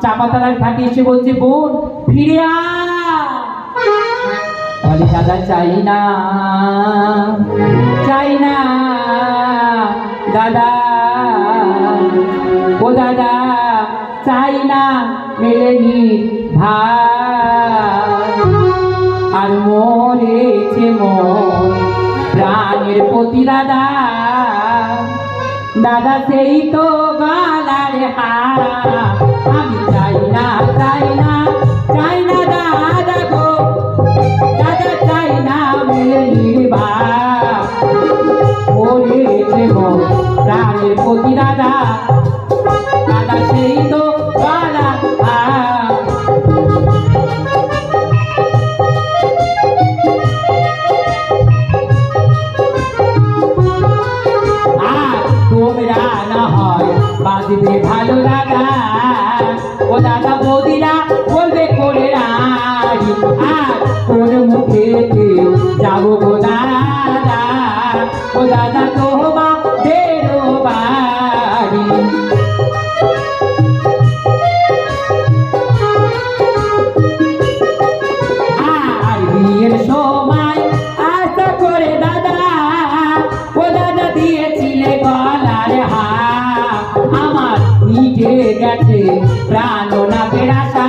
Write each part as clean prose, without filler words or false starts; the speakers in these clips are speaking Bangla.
চাপাতলার ঘাটে এসে বলছে, বোন ফিরে আয়। বলে, দাদা চাই না, চাই না দাদা, ও দাদা চাই না মেলেনি ভাই। আর মরেছে মন প্রাণের প্রতি দাদা, দাদা সেই তো গলার হারা। আমি চাই না, চাই না, চাই না দাদা গো, দাদা চাই না মেলেনি ভাই। মরেছে মন প্রাণের প্রতি দাদা, দাদা সেই তো গলার হারা। তোমরা না হয় বাজবে ভালো লাগা, ও দাদা বৌদিরা বলবে করে রাজি, আর তোর মুখে যাবো গো দাদা, ও দাদা তোমাদের বাড়ি। আর বিয়ের সময় আশা করে দাদা, ও দাদা দিয়েছিলে গলার হার, আমার নিচে গেছে প্রাণ না বেড়াসা,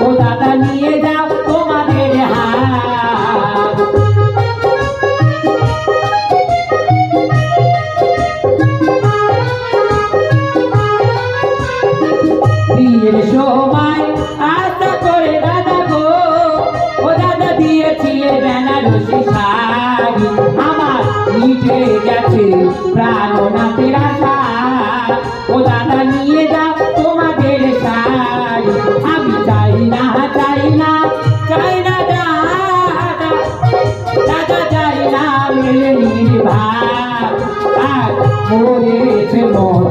ও দাদা নিয়ে যাও তোমাদের হার। বিয়ের সময় আশা করে দাদা গো, ও দাদা দিয়েছিলে বেনারসি শাড়ি, আমার নিচে গেছে প্রাণ না তেরাসা, ও দাদা নিয়ে যাও তোমাদের শাড়ি। আমি চাই না, চাই না, চাই না দাদা, দাদা চাই না মেলেনি ভাই। আর মরেছে মন